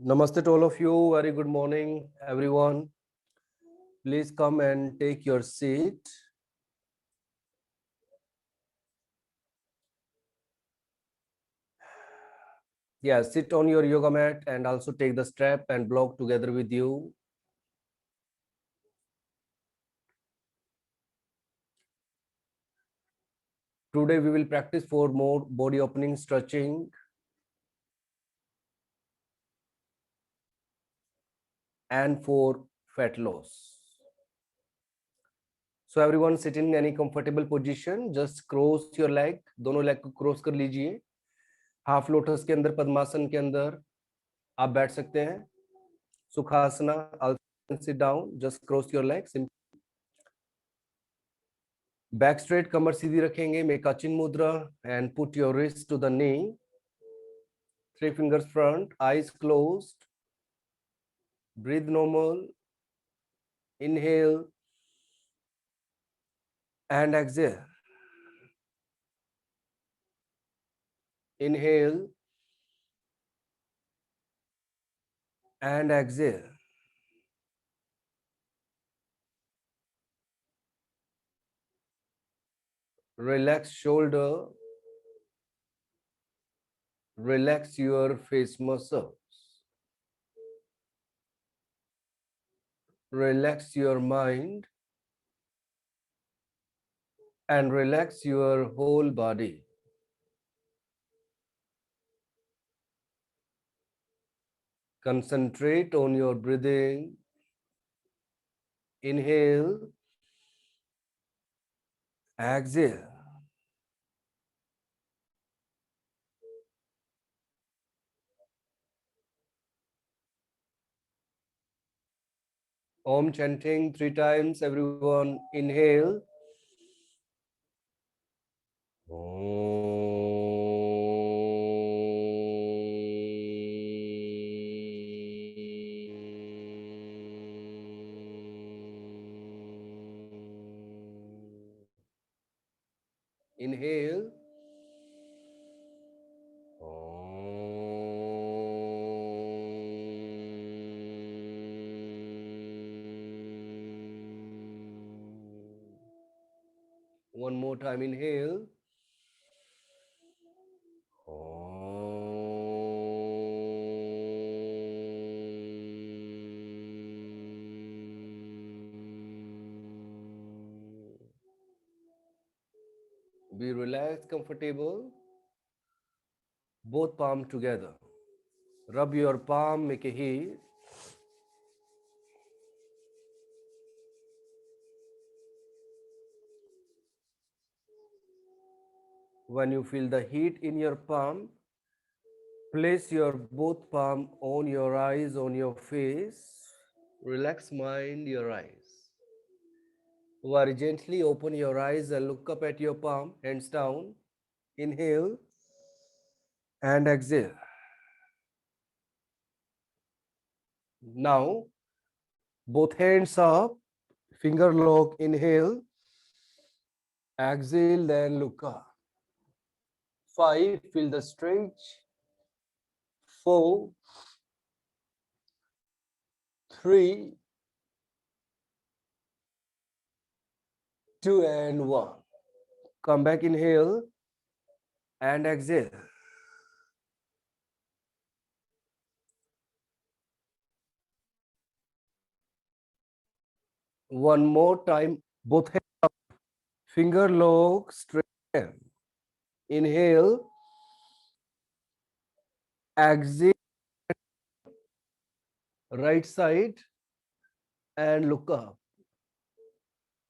Namaste to all of you. Very good morning, everyone. Please come and take your seat. Yeah, sit on your yoga mat and also take the strap and block together with you. Today we will practice for more body opening stretching and for fat loss. So everyone sit in any comfortable position. Just cross your leg. दोनों leg को cross कर लीजिए. Half lotus के अंदर, पद्मासन के अंदर आप बैठ सकते हैं. Sukhasana. Also sit down. Just cross your legs. Back straight, कमर सीधी रखेंगे. Make a chin mudra and put your wrist to the knee. 3 fingers front, eyes closed. Breathe normal. Inhale and exhale. Inhale and exhale. Relax shoulder. Relax your face muscles. Relax your mind and relax your whole body. Concentrate on your breathing. Inhale, exhale. Om chanting 3 times. Everyone inhale. Inhale. One more time, inhale. Be relaxed, comfortable. Both palms together. Rub your palm, make a heat. When you feel the heat in your palm, place your both palm on your eyes, on your face. Relax mind, your eyes. Very gently open your eyes and look up at your palm, hands down. Inhale and exhale. Now, both hands up, finger lock, inhale, exhale, then look up. 5, feel the stretch. 4, 3, 2, and 1. Come back, inhale and exhale. One more time, both hands up, finger lock, straight. Inhale, exhale, right side, and look up.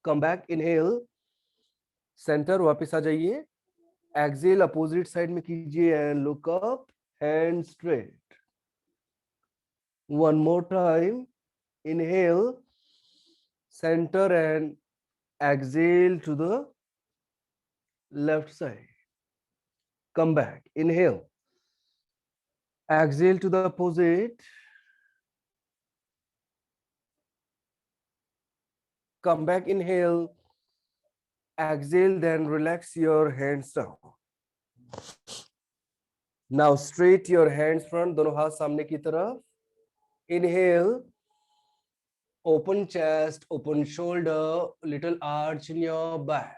Come back, inhale, center, वापस आ जाइए. Exhale, opposite side में कीजिए and look up, hand straight. One more time, inhale, center and exhale to the left side. Come back, inhale, exhale to the opposite. Come back, inhale, exhale, then relax your hands down. Now straight your hands front, दोनों हाथ सामने की तरफ. Inhale, open chest, open shoulder, little arch in your back.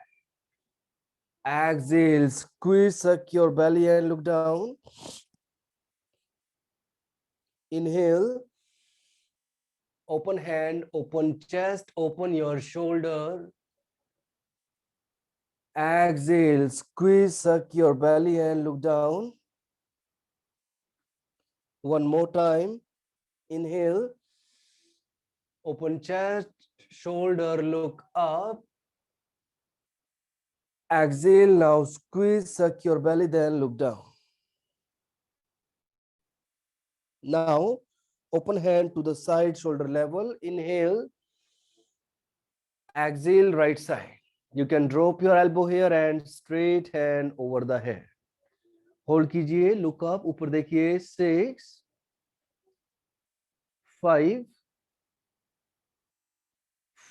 Exhale, squeeze, suck your belly and look down. Inhale, open hand, open chest, open your shoulder. Exhale, squeeze, suck your belly and look down. One more time. Inhale, open chest, shoulder, look up. Exhale, now squeeze, suck your belly, then look down. Now, open hand to the side, shoulder level. Inhale, exhale, right side. You can drop your elbow here and straight hand over the head. Hold कीजिए, look up, ऊपर देखिए. 6, 5,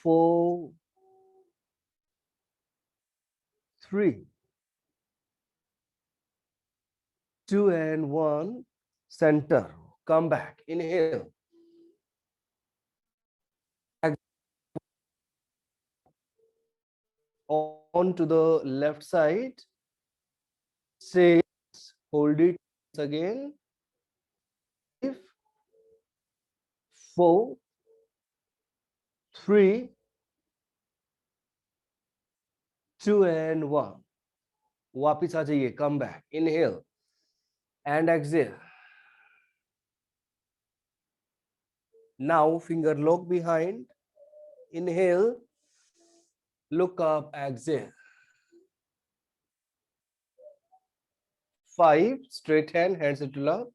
4, 3, 2 and 1. Center. Come back. Inhale. On to the left side. 6. Hold it again. 5, 4, 3, 2 and 1. वापिस आ जाइए. Come back. Inhale and exhale. Now finger lock behind. Inhale. Look up. Exhale. 5. Straight hand. Hands to love.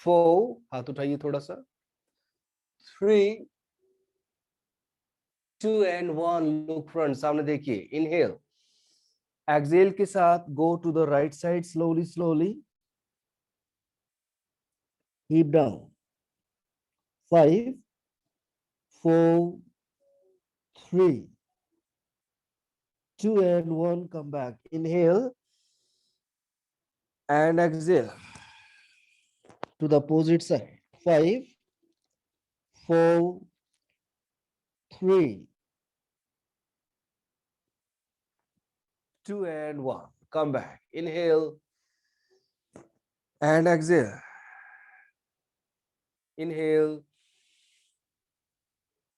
4. हाथ उठाइए थोड़ा सा. 3, 2 and 1. Look front. सामने देखिए. Inhale. Exhale के साथ go to the right side slowly, slowly. Hip down. 5, 4, 3, 2 and 1. Come back. Inhale and exhale to the opposite side. 5, 4, 3, 2 and 1. Come back. Inhale and exhale. Inhale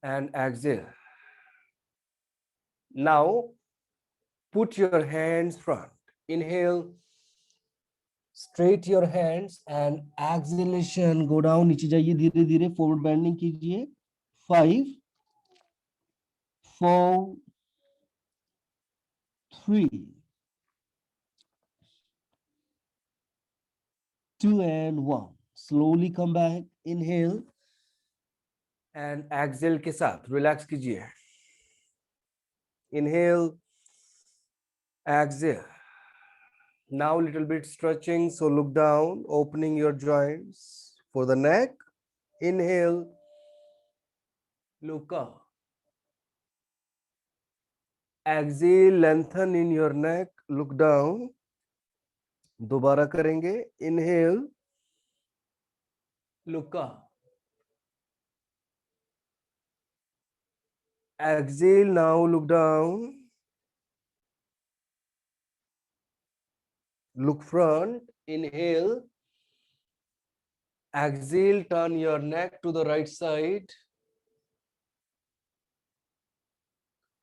and exhale. Now put your hands front. Inhale. Straight your hands and exhalation. Go down. नीचे जाइए धीरे धीरे. Forward bending कीजिए. 5, 4, 3, 2 and 1. Slowly come back. Inhale and exhale के साथ relax कीजिए. Inhale, exhale. Now little bit stretching, so look down, opening your joints. For the neck, inhale, look up. Exhale, lengthen in your neck, look down. दोबारा करेंगे. Inhale, look up. Exhale, now look down. Look front. Inhale. Exhale, turn your neck to the right side.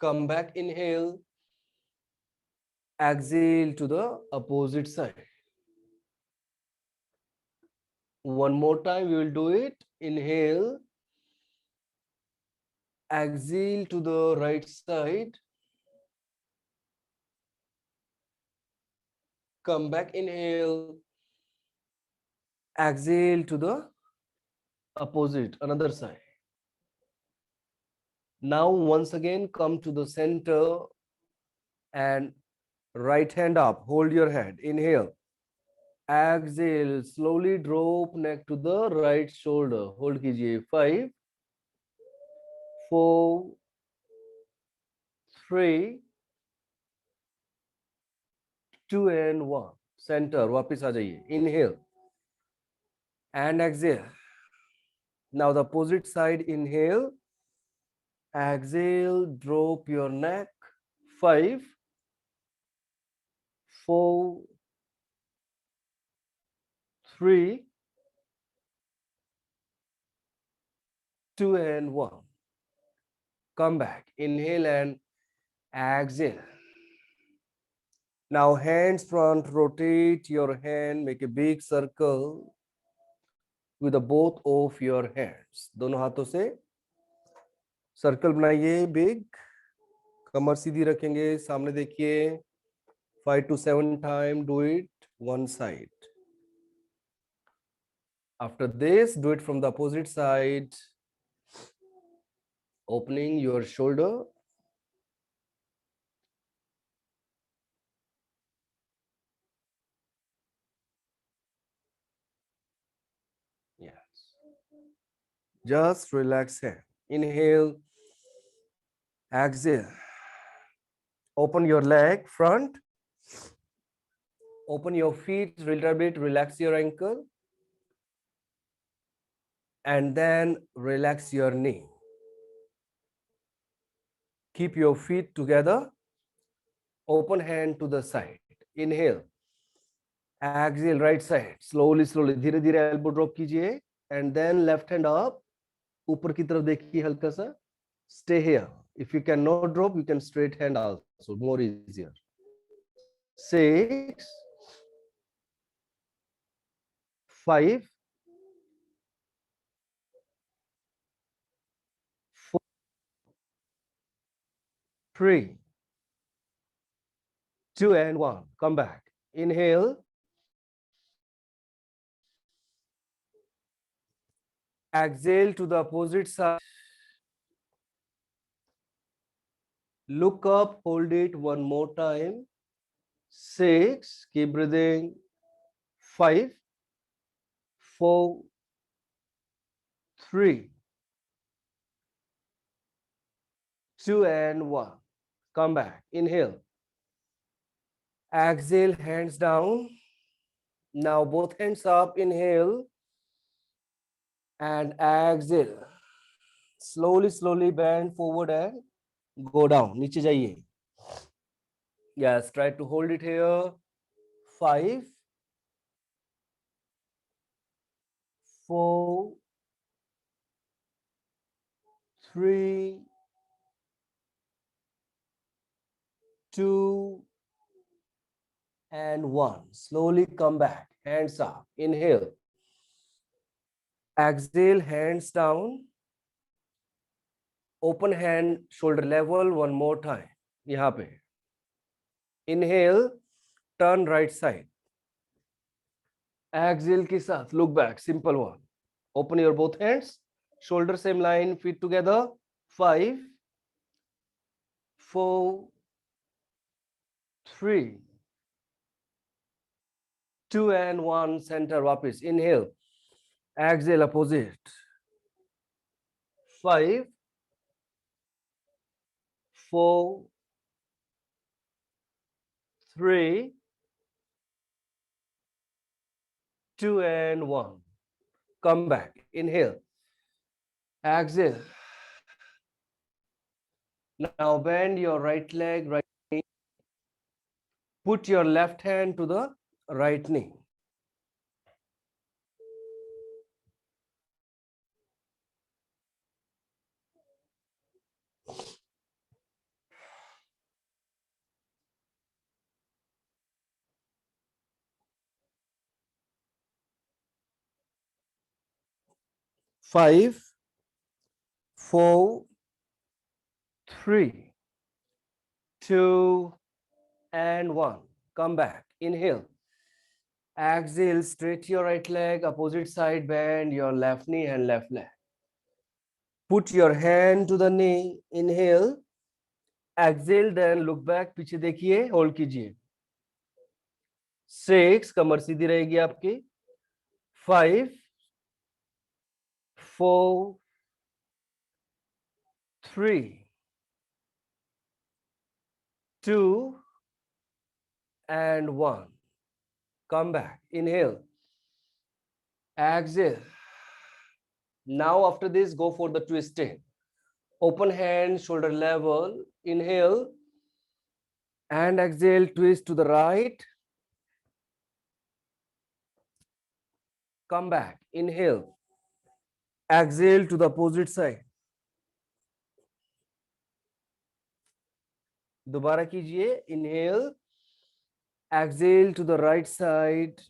Come back, inhale. Exhale to the opposite side. One more time, we will do it. Inhale. Exhale to the right side. Come back, inhale. Exhale to the opposite, another side. Now, once again, come to the center and right hand up. Hold your head. Inhale. Exhale. Slowly drop neck to the right shoulder. Hold kijiye. 5, 4, 3, 2 and 1. Center. वापिस आ जाइए. Inhale and exhale. Now the opposite side, inhale, exhale, drop your neck. 5, 4, 3, 2, and 1. Come back, inhale and exhale. Now hands front, rotate your hand, make a big circle with the both of your hands. दोनों हाथों से circle बनाइए big. कमर सीधी रखेंगे, सामने देखिए. 5 to 7 times, do it one side. After this, do it from the opposite side, opening your shoulder. Yes. Just relax hand. Inhale, exhale. Open your leg front. Open your feet a little bit, relax your ankle. And then relax your knee. Keep your feet together. Open hand to the side. Inhale. Exhale, right side. Slowly, slowly. धीरे धीरे elbow drop कीजिए. And then left hand up. ऊपर की तरफ देखिए हल्का सा. Stay here. If you cannot drop, you can straight hand also. More easier. 6, 5, 4, 3, 2, and 1. Come back. Inhale. Exhale to the opposite side. Look up, hold it one more time. 6, keep breathing. 5, 4, 3, 2, and 1. Come back. Inhale. Exhale, hands down. Now both hands up. Inhale. And exhale. Slowly, slowly bend forward and go down. नीचे जाइए. Yes, try to hold it here. 5, 4, 3, 2, and 1. Slowly come back. Hands up. Inhale. Exhale, hands down. Open hand, shoulder level. One more time. यहाँ पे. Inhale, turn right side. Exhale के साथ look back. Simple one. Open your both hands. Shoulder same line, feet together. 5, 4, 3, 2, and 1. Center वापस. Inhale. Exhale, opposite. 5, 4, 3, 2, and 1. Come back. Inhale. Exhale. Now bend your right leg, right knee. Put your left hand to the right knee. Five, 4, 3, 2, and 1. Come back. Inhale. Exhale, straight your right leg, opposite side, bend your left knee and left leg. Put your hand to the knee. Inhale. Exhale, then look back. पीछे देखिए, hold कीजिए. 6, कमर सीधी रहेगी आपकी. 5, 4, 3, 2, and 1. Come back. Inhale. Exhale. Now after this, go for the twisting. Open hand, shoulder level. Inhale and exhale, twist to the right. Come back. Inhale. Exhale to the opposite side. दोबारा कीजिए. Inhale. Exhale to the right side.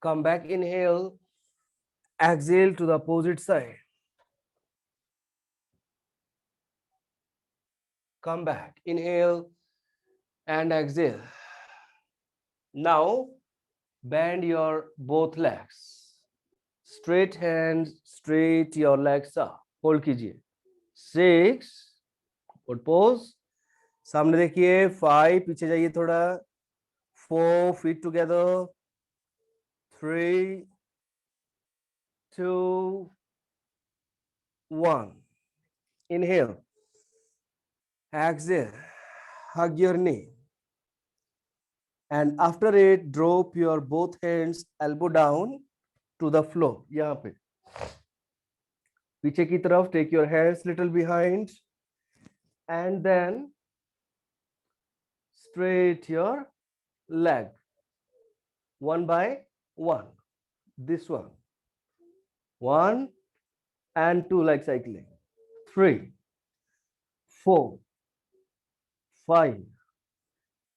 Come back. Inhale. Exhale to the opposite side. Come back. Inhale and exhale. Now bend your both legs. Straight hands, straight your legs up. Hold कीजिए. 6. Good pose. सामने देखिए. 5. पीछे जाइए थोड़ा. 4. Feet together. 3, 2, 1. Inhale. Exhale. Hug your knee. And after it, drop your both hands, elbow down to the floor. यहाँ पे. पीछे की तरफ. Take your hands little behind. And then straight your leg. One by one. This one. 1 and 2 like cycling. 3, 4, 5,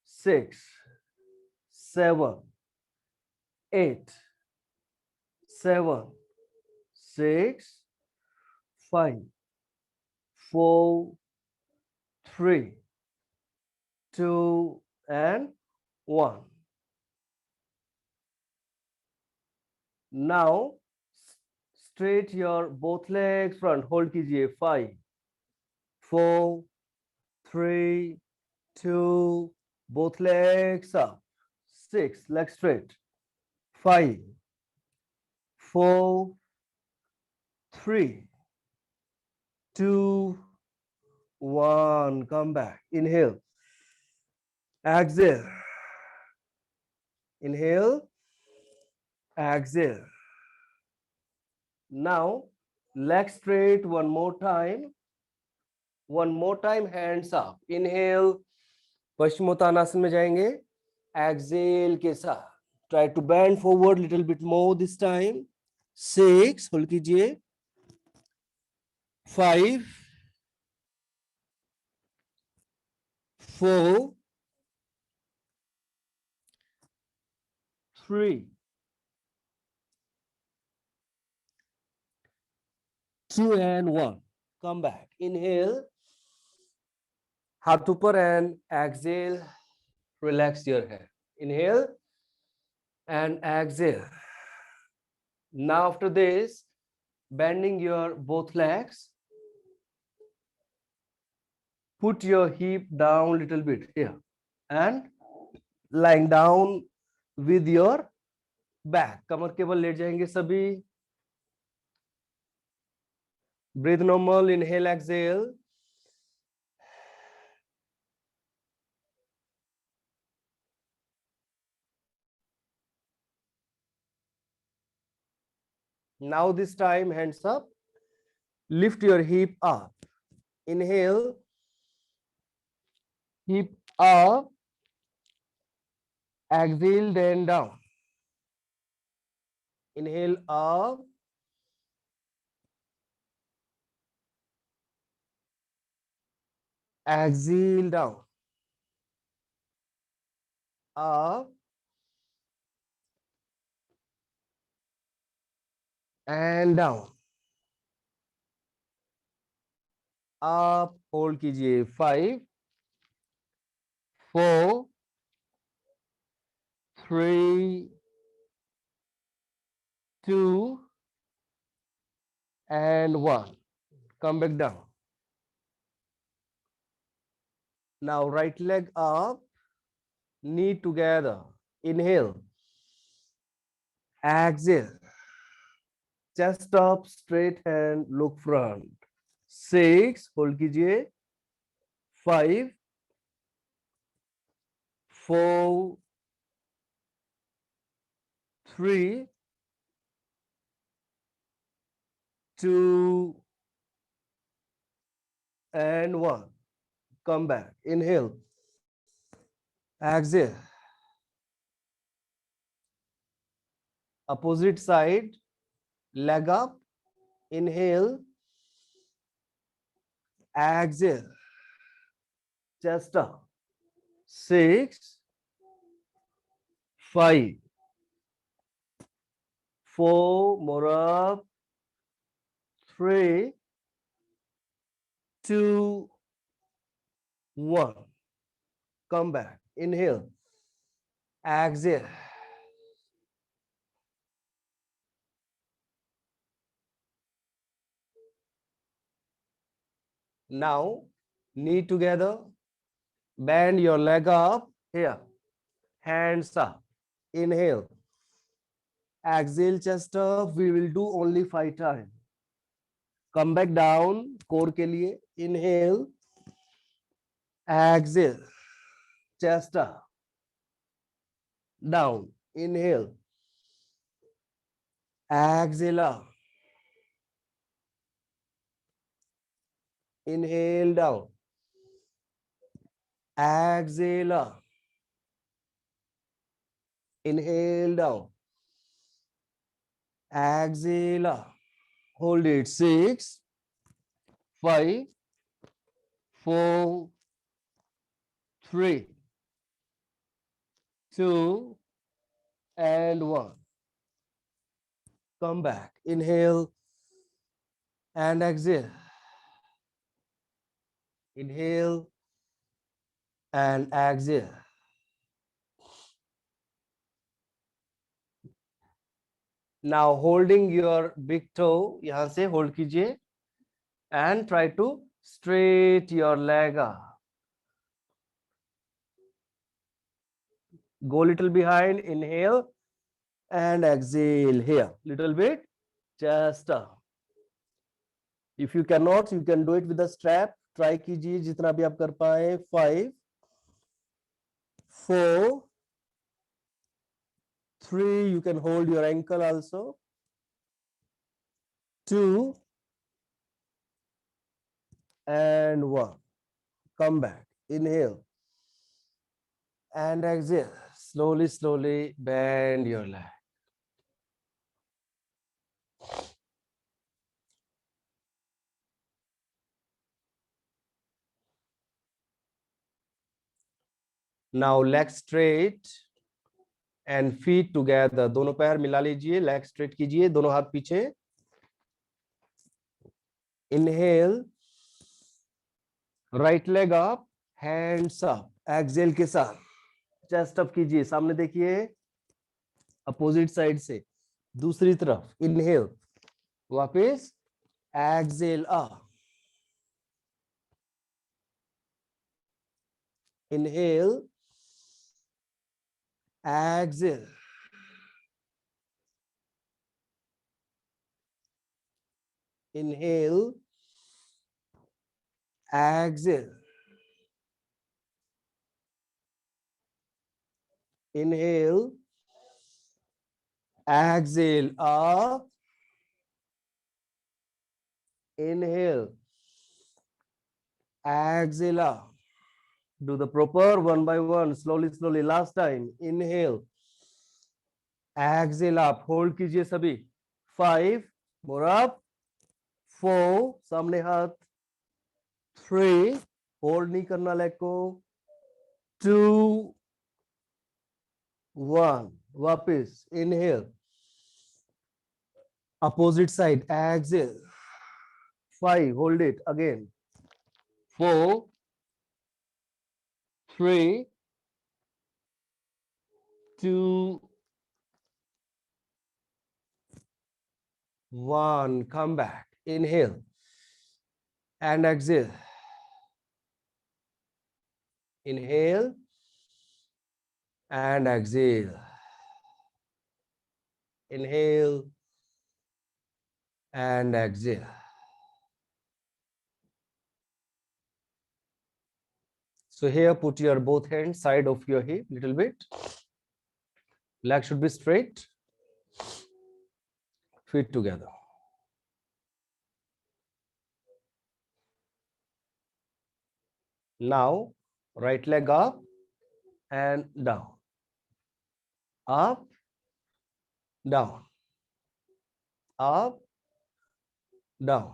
6, 7, 8, 7, 6, 5, 4, 3, 2, and 1. Now straight your both legs front. Hold कीजिए. 5, 4, 3, 2, both legs up. 6, legs straight. 5, 4, 3, 2, 1. Come back. Inhale. Exhale. Inhale. Exhale. Now legs straight one more time. One more time, hands up. Inhale. Paschimottanasana में जाएंगे. Exhale के साथ. Try to bend forward little bit more this time. 6. hold कीजिए. 5, 4, 3, 2, and 1. Come back. Inhale. हाथ ऊपर and exhale. Relax your head. Inhale and exhale. Now after this, bending your both legs. Put your hip down little bit here and lying down with your back. कमर केवल late जाएंगे सभी. Breathe normal. Inhale, exhale. Now this time, hands up. Lift your hip up. Inhale. Hip up. Exhale, then down. Inhale up. Exhale down. Up. And down. Up. Hold कीजिए. 5, 4, 3, 2, and 1. Come back down. Now right leg up, knee together. Inhale. Exhale. Chest up, straight hand, look front. 6, hold कीजिए. 5, 4, 3, 2 and 1. Come back. Inhale. Exhale. Opposite side. Leg up. Inhale. Exhale. Chest up. 6, 5, 4. More up. 3, 2, 1. Come back. Inhale. Exhale. Now, knee together. Bend your leg up. Here. Hands up. Inhale. Exhale, chest up. We will do only 5 times. Come back down. Core के लिए. Inhale. Exhale. Chest up. Down. Inhale. Exhale up. Inhale down. Exhale up. Inhale down. Exhale up. Hold it. 6, 5, 4, 3, 2, and 1. Come back. Inhale and exhale. Inhale and exhale. Now holding your big toe, यहाँ से hold कीजिए and try to straight your leg up. Go little behind, inhale and exhale here. Little bit, just up. If you cannot, you can do it with a strap. Try कीजिए जितना भी आप कर पाए. 5, 4, 3. You can hold your ankle also. 2 and 1. Come back. Inhale and exhale. Slowly, slowly bend your leg. Now leg straight and feet together. दोनों पैर मिला लीजिए. Leg straight कीजिए. दोनों हाथ पीछे. Inhale. Right leg up. Hands up. Exhale के साथ. Chest up कीजिए. सामने देखिए. Opposite side से. दूसरी तरफ. Inhale. वापस. Exhale up. Inhale. Exhale. Inhale. Exhale. Inhale. Exhale up. Inhale. Exhale up. Do the proper one by one. Slowly, slowly. Last time. Inhale. Exhale up. Hold कीजिए सभी. 5. More up. 4. सामने हाथ. 3. Hold नहीं करना leg को. 2. 1. वापस. Inhale. Opposite side. Exhale. 5. Hold it again. 4. 3. 2. 1. Come back. Inhale and exhale. Inhale and exhale. Inhale and exhale. So here put your both hands side of your hip little bit. Leg should be straight. Feet together. Now, right leg up and down, up, down, up, down,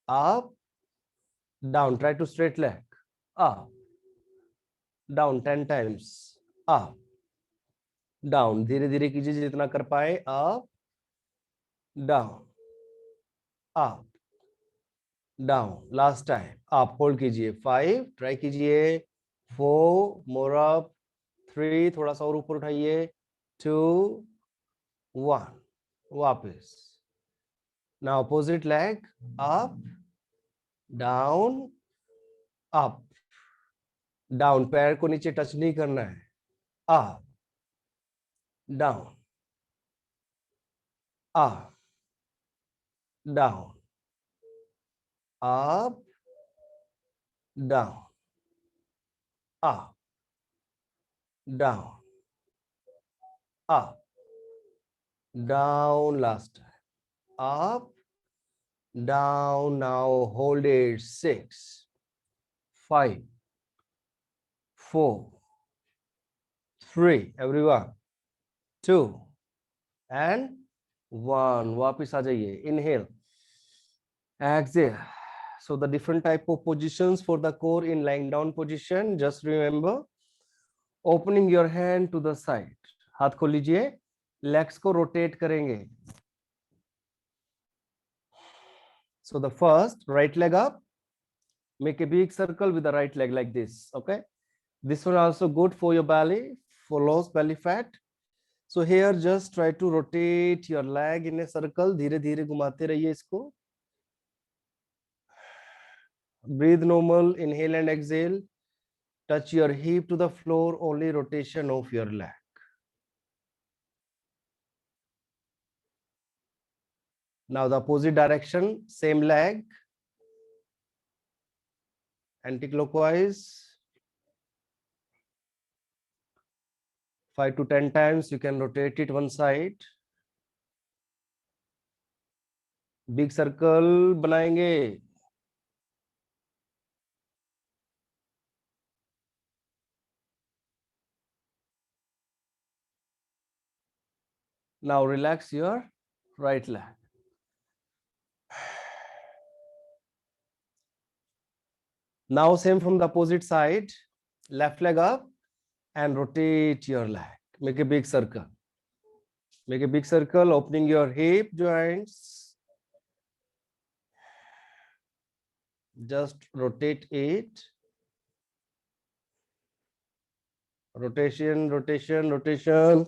up, down. Try to straight leg, up, down 10 times, up, down. धीरे धीरे कीजिए जितना कर पाए, up, down, up, down. Last time, up, hold कीजिए, 5, try कीजिए, 4, more up, 3, थोड़ा सा और ऊपर उठाइए, 2, 1, वापस. Now opposite leg, up, down, up, down. पैर को नीचे टच नहीं करना है, up, down, up, down, up, down, up, down, up, down. Last time, up, down. Now hold it, 6, 5, 4, 3, everyone, 2 and 1. वापिस आ जाइए, inhale, exhale. So the different type of positions for the core in lying down position, just remember, opening your hand to the side. हाथ खोल लीजिए, legs को rotate करेंगे. So the first, right leg up, make a big circle with the right leg like this, okay? This one also good for your belly, for lost belly fat. So here just try to rotate your leg in a circle, धीरे धीरे घुमाते रहिए इसको. Breathe normal, inhale and exhale. Touch your hip to the floor, only rotation of your leg. Now the opposite direction, same leg, anti-clockwise. 5 to 10 times, you can rotate it one side. Big circle बनाएंगे. Now relax your right leg. Now same from the opposite side, left leg up and rotate your leg. Make a big circle. Make a big circle, opening your hip joints. Just rotate it. Rotation, rotation, rotation.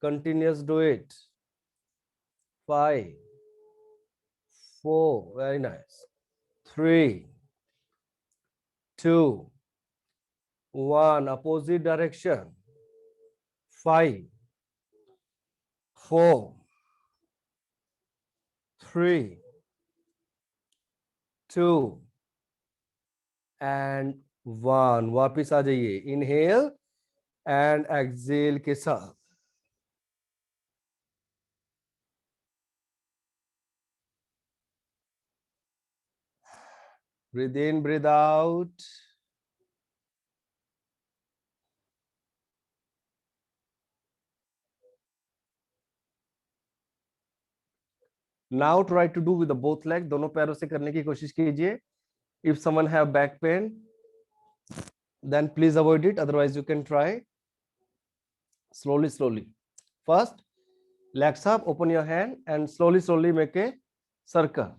Continuous do it. 5, 4, very nice. 3, 2, 1, opposite direction. 5, 4, 3, 2 and 1. वापिस आ जाइए. Inhale and exhale के साथ. Breathe in, breathe out. Now try to do with the both leg. दोनों पैरों से करने की कोशिश कीजिए. If someone have back pain, then please avoid it. Otherwise, you can try slowly, slowly. First, legs up, open your hand and slowly, slowly make a circle.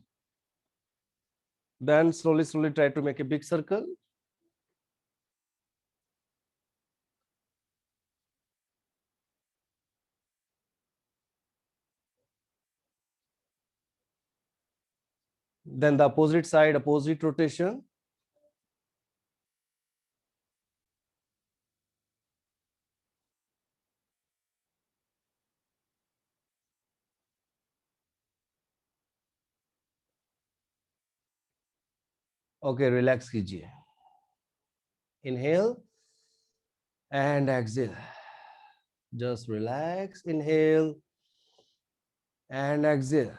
Then slowly, slowly try to make a big circle. Then the opposite side, opposite rotation. Okay, relax कीजिए. Inhale and exhale. Just relax. Inhale and exhale.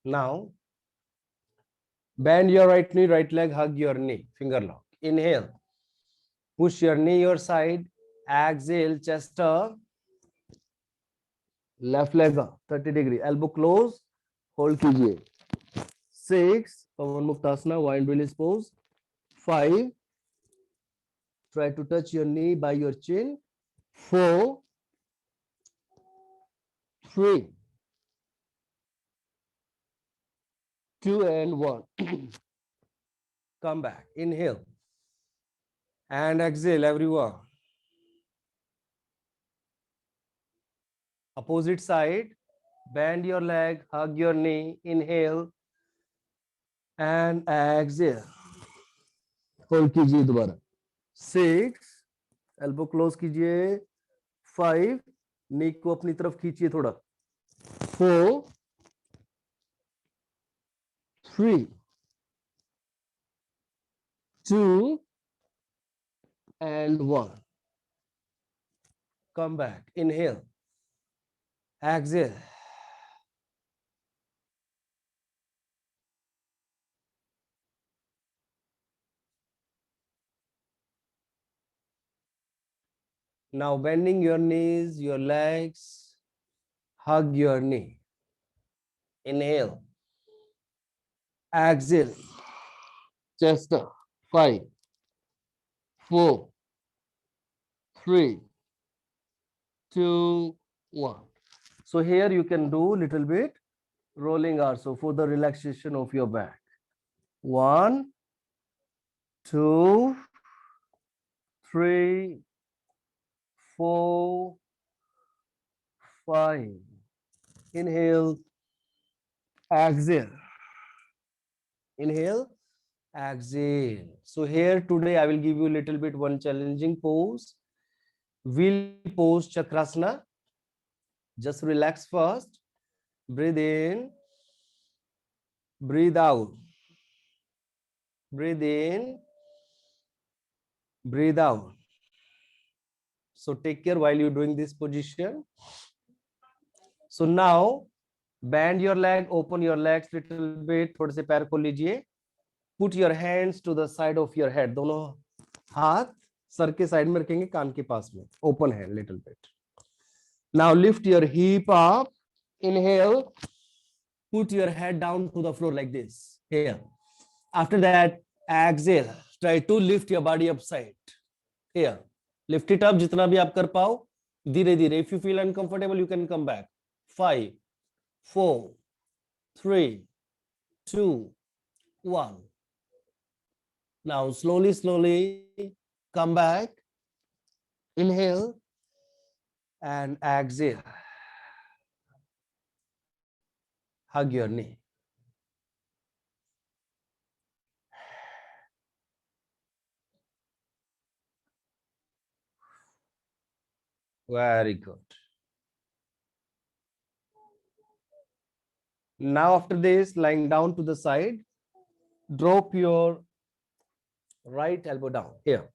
Now, bend your right knee, right leg, hug your knee, finger lock. Inhale, push your knee your side. Exhale, chest up, left leg up, 30 degree, elbow close, hold कीजिए. 6, Pavan Muktasana, wind release pose. 5, try to touch your knee by your chin. 4, 3, 2, and 1. Come back. Inhale and exhale, everyone. Opposite side. Bend your leg, hug your knee. Inhale and exhale. Hold कीजिए दोबारा. 6, elbow close कीजिए. 5, knee को अपनी तरफ खींचिए थोड़ा. 4, 3, 2, and 1. Come back. Inhale. Exhale. Now bending your knees, your legs, hug your knee. Inhale. Exhale. Chest up. 5, 4, 3, 2, 1. So here you can do little bit rolling also for the relaxation of your back. 1, 2, 3, 4, 5. Inhale, exhale. Inhale, exhale. So here today I will give you a little bit one challenging pose. Wheel pose, Chakrasana. Just relax first. Breathe in. Breathe out. Breathe in. Breathe out. So take care while you're doing this position. So now bend your leg, open your legs little bit. थोड़े से पैर खोल लीजिए. Put your hands to the side of your head. दोनों हाथ sir के side में रखेंगे, कान के पास में. Open hand little bit. Now lift your hip up. Inhale. Put your head down to the floor like this. Here. After that, exhale. Try to lift your body upside. Here. Lift it up जितना भी आप कर पाओ. धीरे धीरे. If you feel uncomfortable, you can come back. 5, 4, 3, 2, 1. Now slowly, slowly come back. Inhale and exhale. Hug your knee. Very good. Now after this, lying down to the side, drop your right elbow down here.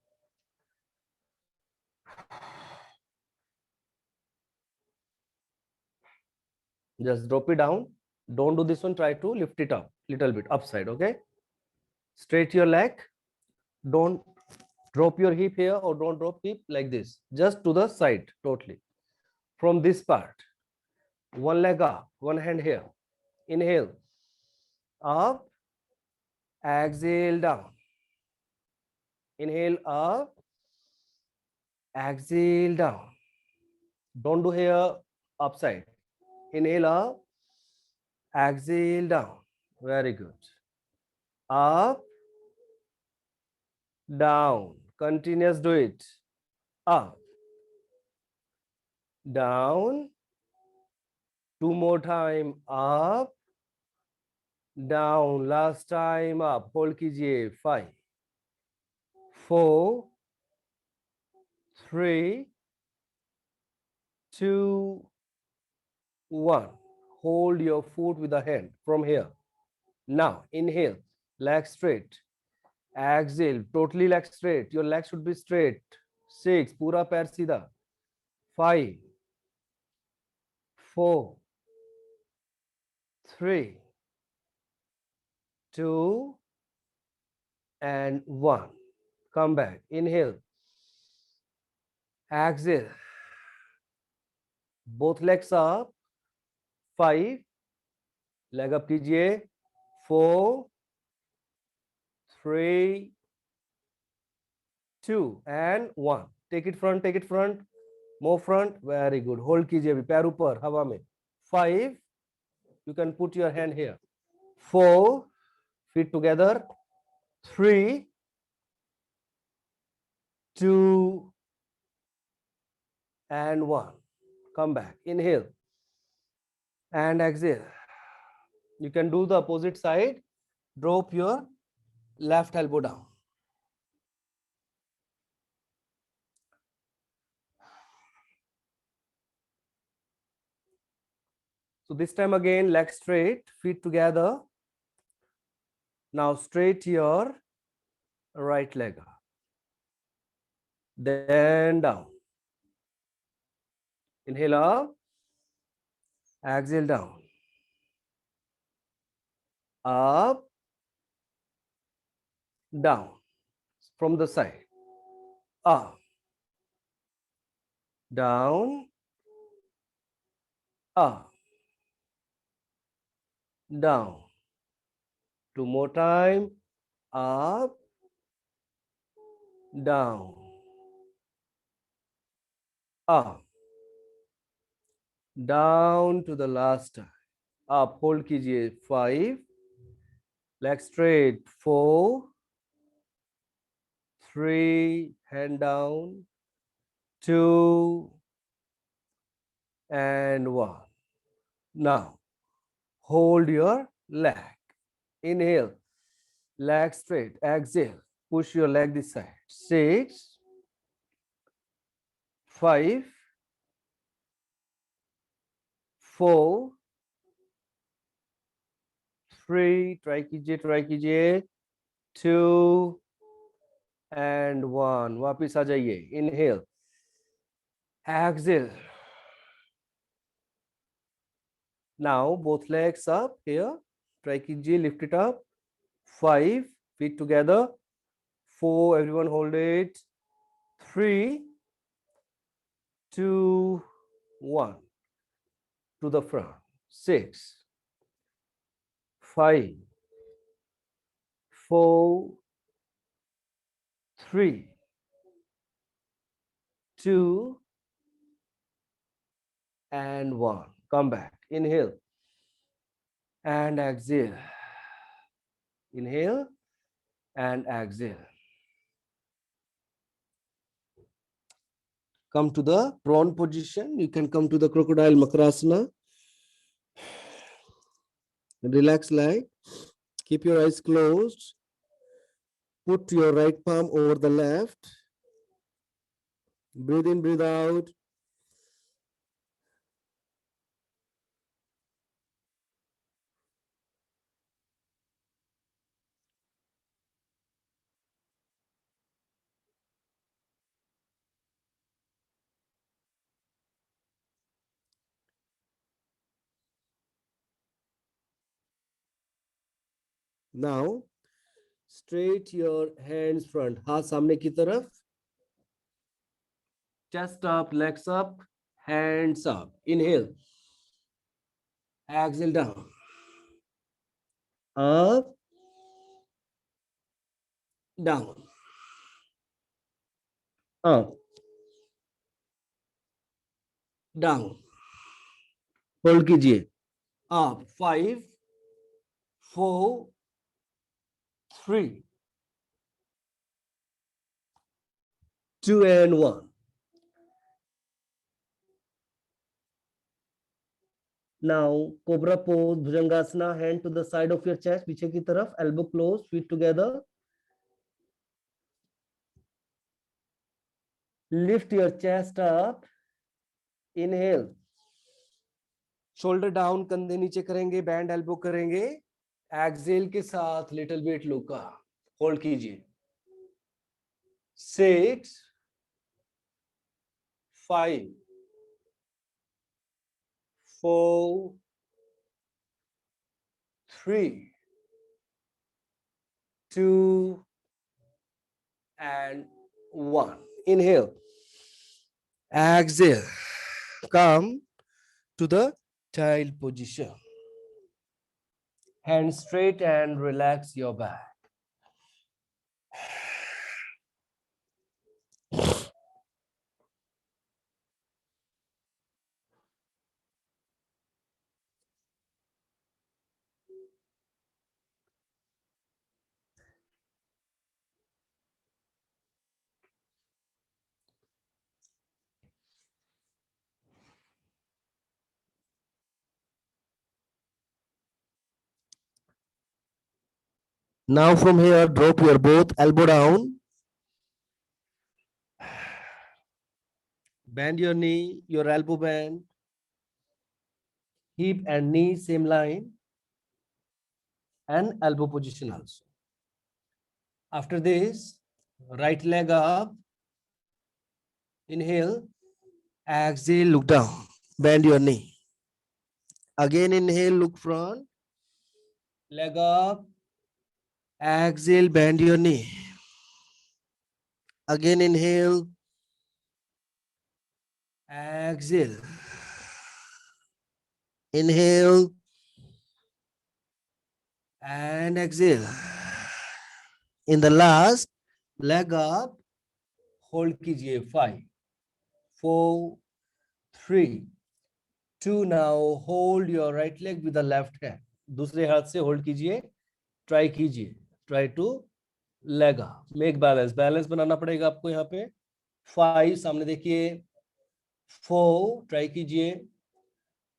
Just drop it down. Don't do this one. Try to lift it up little bit upside. Okay. Straight your leg. Don't drop your hip here or don't drop hip like this. Just to the side totally. From this part. One leg up. One hand here. Inhale. Up. Exhale down. Inhale up. Exhale down. Don't do here upside. Inhale up. Exhale down. Very good. Up. Down. Continuous do it. Up. Down. 2 more time. Up. Down. Last time up. Hold कीजिए. 5, 4, 3, 2, 1. Hold your foot with the hand from here. Now inhale. Leg straight. Exhale. Totally leg straight. Your leg should be straight. 6. पूरा पैर सीधा. 5, 4, 3, 2 and 1. Come back. Inhale. Exhale. Both legs up. 5. Leg up कीजिए. 4, 3, 2 and 1. Take it front, take it front. More front. Very good. Hold कीजिए अभी पैर ऊपर हवा में. 5. You can put your hand here. 4. Feet together. 3, 2 and 1. Come back. Inhale and exhale. You can do the opposite side. Drop your left elbow down. So this time again, leg straight, feet together. Now straight your right leg up. Then down. Inhale up. Exhale down. Up. Down. From the side. Up. Down. Up. Down. 2 more time. Up. Down. Up. Down to the last time. Up. Hold कीजिए. 5. Leg straight. 4. 3. Hand down. 2 and 1. Now hold your leg. Inhale. Leg straight. Exhale. Push your leg this side. 6, 5, 4, 3. Try कीजिए. 2 and 1. वापिस आ जाइए. Inhale. Exhale. Now both legs up here. Try कीजिए. Lift it up. 5. Feet together. 4. Everyone hold it. 3, 2, 1. To the front. 6, 5, 4, 3, 2 and 1. Come back. Inhale and exhale. Inhale and exhale. Come to the prone position. You can come to the crocodile makrasana. Relax leg. Keep your eyes closed. Put your right palm over the left. Breathe in, breathe out. Now, straight your hands front. हाथ सामने की तरफ. Chest up, legs up, hands up. Inhale. Exhale down. Up. Down. Up. Down. Hold कीजिए. Up. 5, 4, 3, 2 and 1. Now, cobra pose, bhujangasana, hand to the side of your chest, पीछे की तरफ, elbow close, feet together. Lift your chest up. Inhale. Shoulder down, कंधे नीचे करेंगे, bend elbow करेंगे. Exhale के साथ little bit लुका. Hold कीजिए. 6, 5, 4, 3, 2 and 1. Inhale. Exhale. Come to the child position. Hands straight and relax your back. Now from here, drop your both elbow down. Bend your knee, your elbow bend. Hip and knee same line. And elbow position also. After this, right leg up. Inhale. Exhale, look down. Bend your knee. Again, inhale, look front. Leg up. Exhale, bend your knee. Again, inhale. Exhale. Inhale. And exhale. In the last, leg up. Hold कीजिए 5, 4, 3, 2. Now hold your right leg with the left hand. दूसरे हाथ से hold कीजिए. Try कीजिए. Try to leg up. Make balance. Balance बनाना पड़ेगा आपको यहाँ पे. 5 सामने देखिए. 4 try कीजिए.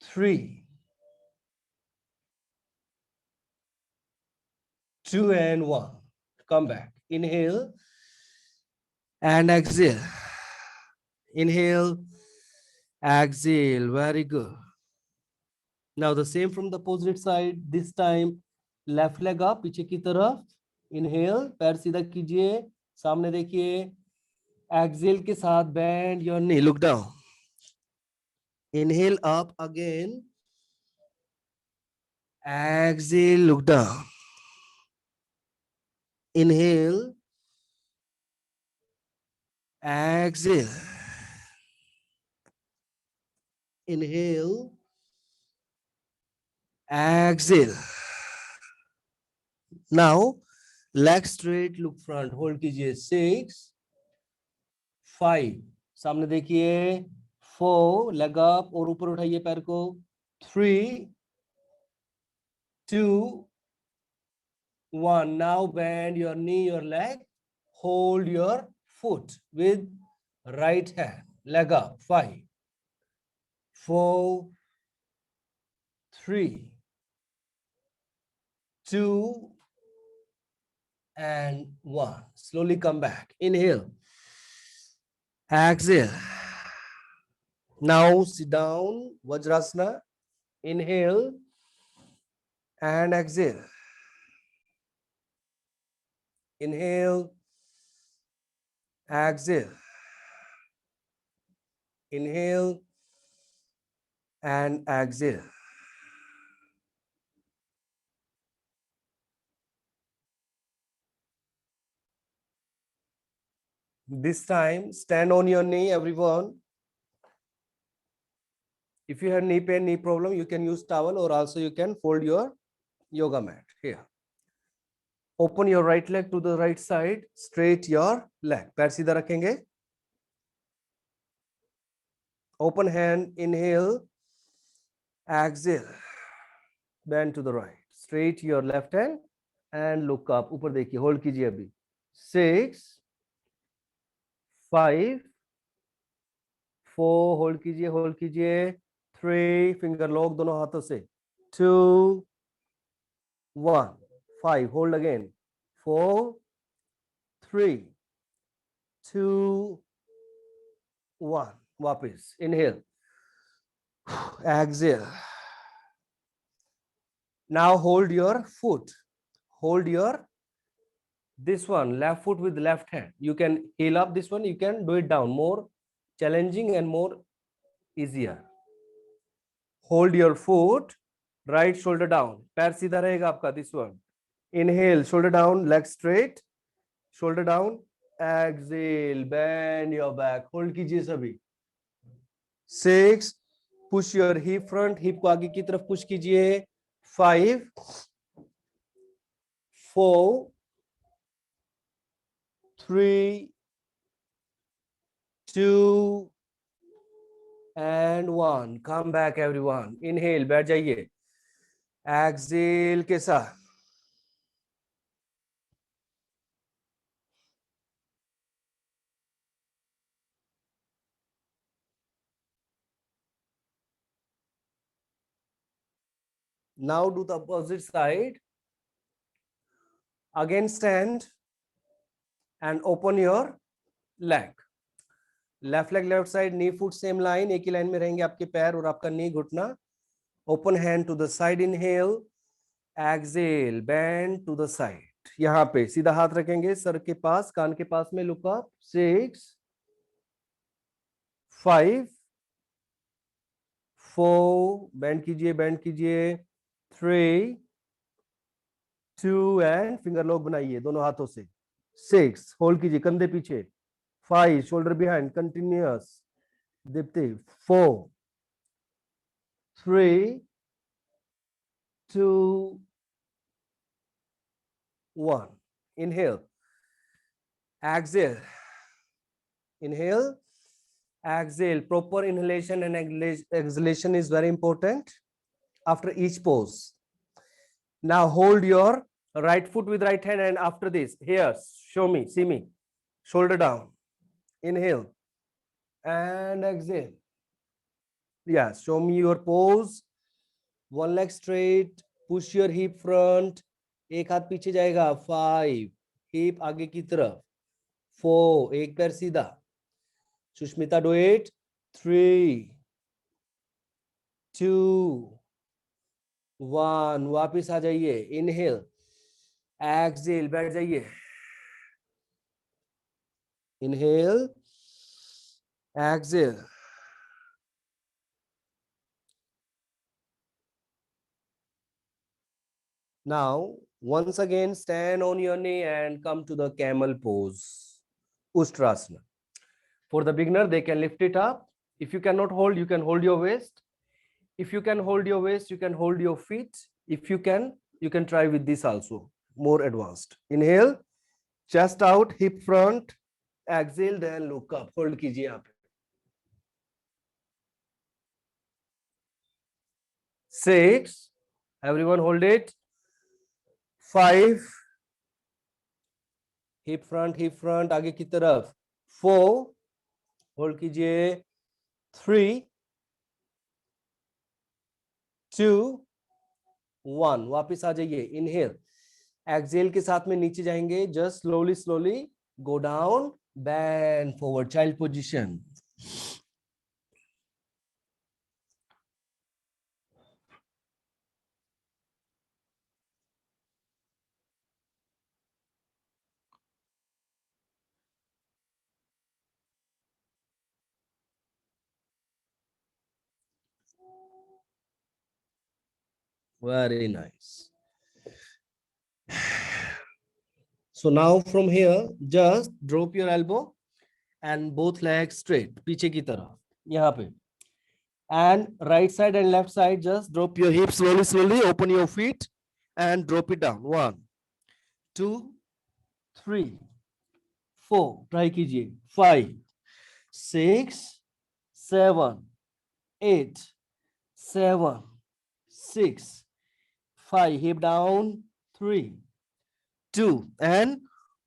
3, 2 and 1. Come back. Inhale and exhale. Inhale, exhale. Very good. Now the same from the opposite side. This time left leg up, पीछे की तरफ. Inhale, पैर सीधा कीजिए. सामने देखिए. Exhale के साथ bend your knee. Look down. Inhale up again. Exhale, look down. Inhale. Exhale. Inhale. Exhale. Now, leg straight, look front. Hold कीजिए. 6, 5. सामने देखिए. 4, leg up और ऊपर उठाइए पैर को. 3, 2, 1. Now bend your knee, your leg. Hold your foot with right hand. Leg up. 5, 4, 3, 2, and 1. Slowly come back. Inhale. Exhale. Now sit down. Vajrasana. Inhale and exhale. Inhale. Exhale. Inhale and exhale. This time, stand on your knee, everyone. If you have knee pain, knee problem, you can use towel, or also you can fold your yoga mat here. Open your right leg to the right side. Straight your leg. पैर सीधा रखेंगे. Open hand. Inhale. Exhale. Bend to the right. Straight your left hand and look up. ऊपर देखिए. Hold कीजिए अभी. 6, 5, 4. Hold कीजिए. Hold कीजिए. 3. Finger lock दोनों हाथों से. 2, 1. 5. Hold again. 4, 3, 2, 1. वापस. Inhale. Exhale. Now hold your foot. Hold your this one, left foot with left hand. You can heel up this one. You can do it down. More challenging and more easier. Hold your foot. Right shoulder down. पैर सीधा रहेगा आपका. This one. Inhale, shoulder down, leg straight, shoulder down. Exhale, bend your back. Hold कीजिए सभी. 6. Push your hip front, hip को आगे की तरफ push कीजिए. 5, 4, 3, 2 and 1. Come back everyone. Inhale, बैठ जाइए. Exhale के साथ. Now do the opposite side. Again stand and open your leg. Left leg left side, knee foot same line, एक ही लाइन में रहेंगे आपके पैर और आपका नी घुटना. Open hand to the side, inhale, exhale, bend to the side. यहां पे सीधा हाथ रखेंगे सर के पास, कान के पास में. Look up. 6, 5, 4, बेंड कीजिए, बेंड कीजिए. 3, 2 एंड फिंगर लॉक बनाइए दोनों हाथों से. 6, होल्ड कीजिए कंधे पीछे. 5, shoulder behind, continuous. Deepti. 4, 3, 2, 1. Inhale, exhale, inhale, exhale. Proper inhalation and exhalation is very important after each pose. Now hold your right foot with right hand, and after this, here, show me, see me. Shoulder down. Inhale and exhale. Yes, show me your pose. One leg straight. Push your hip front. एक हाथ पीछे जाएगा. 5, hip आगे की तरफ. 4, एक पैर सीधा. Sushmita, do it. 3, 2, 1. वापिस आ जाइए. इनहेल, एक्सहेल, बैठ जाइए. Inhale, exhale. Now, once again, stand on your knee and come to the camel pose, Ustrasana. For the beginner, they can lift it up. If you cannot hold, you can hold your waist. If you can hold your waist, you can hold your feet. If you can try with this also, more advanced. Inhale, chest out, hip front. Exhale, then look up. Hold कीजिए यहाँ पे. 6, everyone hold it. 5, hip front आगे की तरफ. 4, hold कीजिए. 3, 2, 1. वापिस आ जाइए. Inhale, exhale के साथ में नीचे जाएंगे. Just slowly go down, bend forward, child position. Very nice. So now from here, just drop your elbow and both legs straight, पीछे की तरफ, यहाँ पे. And right side and left side, just drop your hips slowly, open your feet and drop it down. 1, 2, 3, 4. Try कीजिए. 5, 6, 7, 8, 7, 6, 5. Hip down. 3, 2 and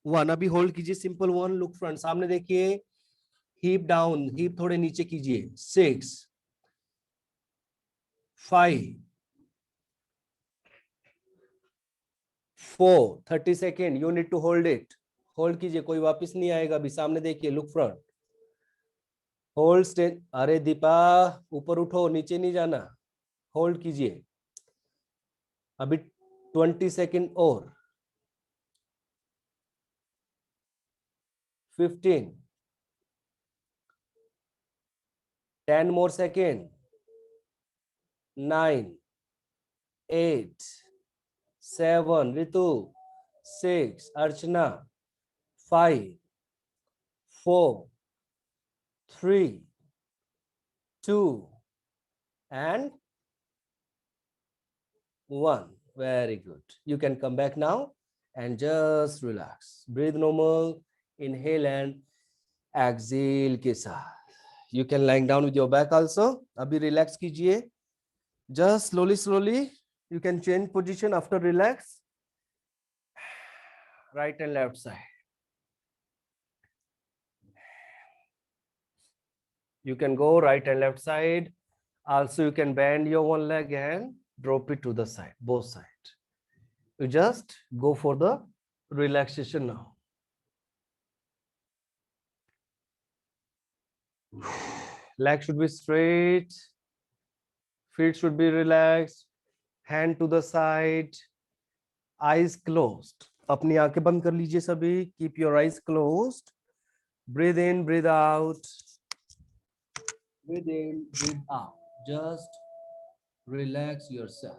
1. अभी hold कीजिए. Simple 1. Look front, सामने देखिए. हिप डाउन, हिप थोड़े नीचे कीजिए. 6, 5, 4. 30 second. You need to hold it. Hold कीजिए, कोई वापस नहीं आएगा. अभी सामने देखिए. Look front, hold, stay. अरे दीपा, ऊपर उठो, नीचे नहीं जाना. होल्ड कीजिए. अभी 20 सेकेंड और. 15, 10 more second. 9, 8, 7, Ritu, 6, Archana, 5, 4, 3, 2, and 1. Very good. You can come back now and just relax. Breathe normal. Inhale and exhale के साथ. You can lying down with your back also. अभी relax कीजिए. Just slowly, slowly. You can change position after relax. Right and left side. You can go right and left side. Also, you can bend your one leg and drop it to the side, both sides. You just go for the relaxation now. Leg should be straight. Feet should be relaxed. Hand to the side. Eyes closed. अपनी आंखें बंद कर लीजिए सभी. Keep your eyes closed. Breathe in, breathe out. Breathe in, breathe out. Just relax yourself.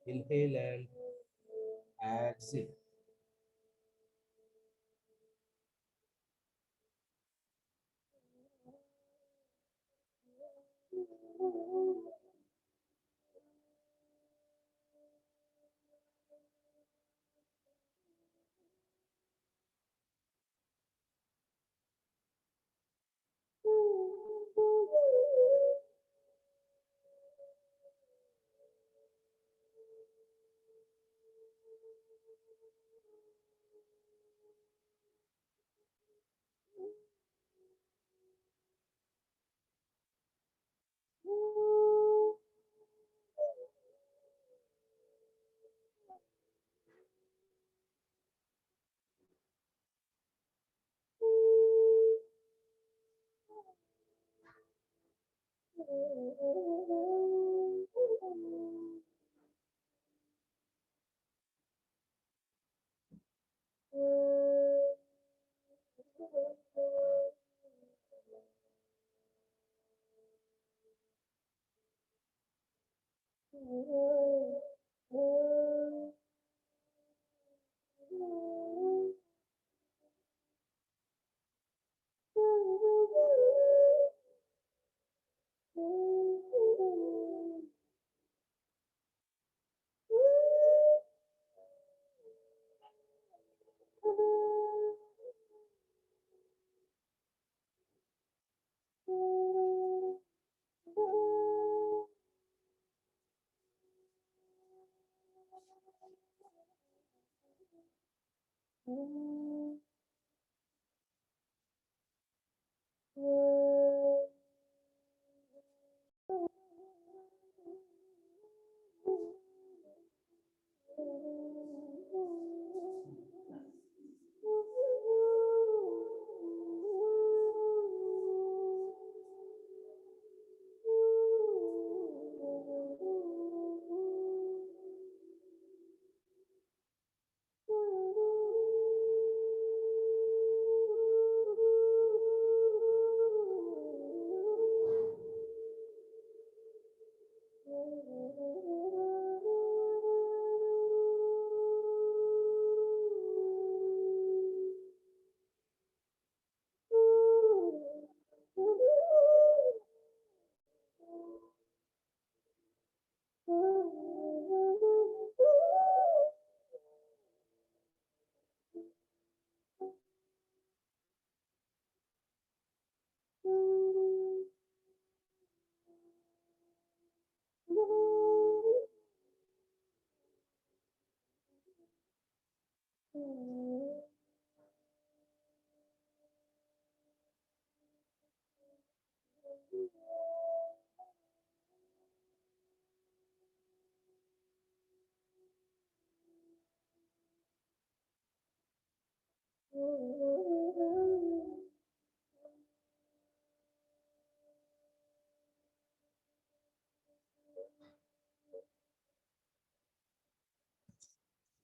Inhale and exhale.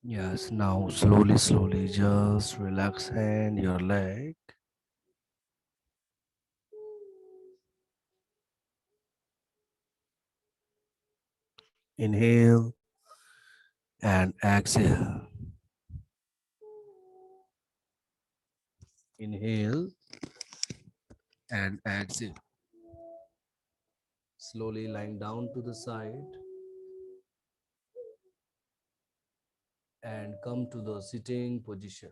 Yes, now slowly, slowly, just relax hand, your leg. Inhale and exhale. Inhale and exhale. Slowly lying down to the side and come to the sitting position.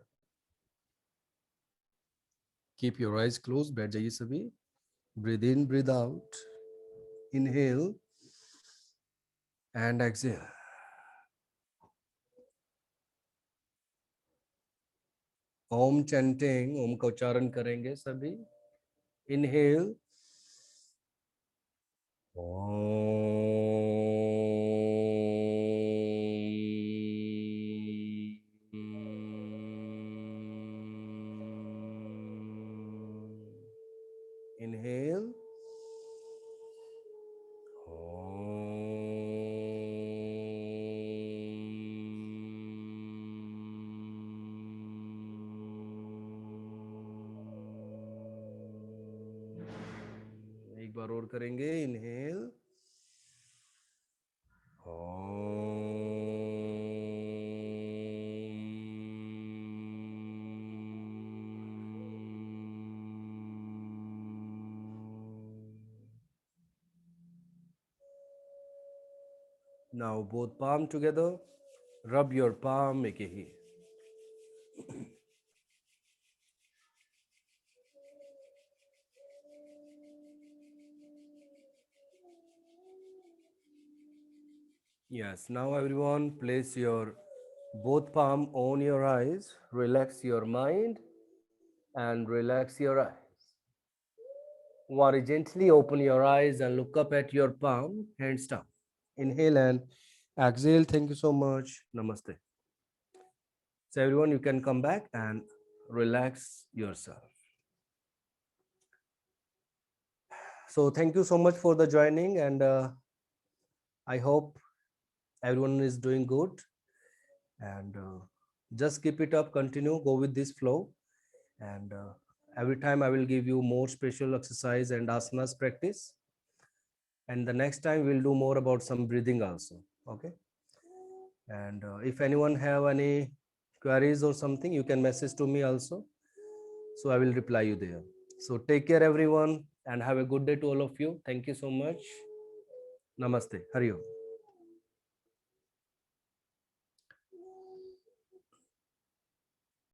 Keep your eyes closed. बैठ जाइए सभी. Breathe in, breathe out. Inhale and exhale. Om chanting, Om का उच्चारण करेंगे सभी. Inhale. Inhale. एक बार और करेंगे. Inhale. Now both palm together. Rub your palm, make a heat. Yes, now everyone place your both palm on your eyes. Relax your mind and relax your eyes. Worry gently open your eyes and look up at your palm, hands down. Inhale and exhale. Thank you so much. Namaste. So everyone, you can come back and relax yourself. So thank you so much for the joining, and I hope everyone is doing good. And just keep it up, continue, go with this flow. And every time I will give you more special exercise and asanas practice. And the next time we'll do more about some breathing also. Okay. And if anyone have any queries or something, you can message to me also. So I will reply you there. So take care everyone and have a good day to all of you. Thank you so much. Namaste. Hari Om.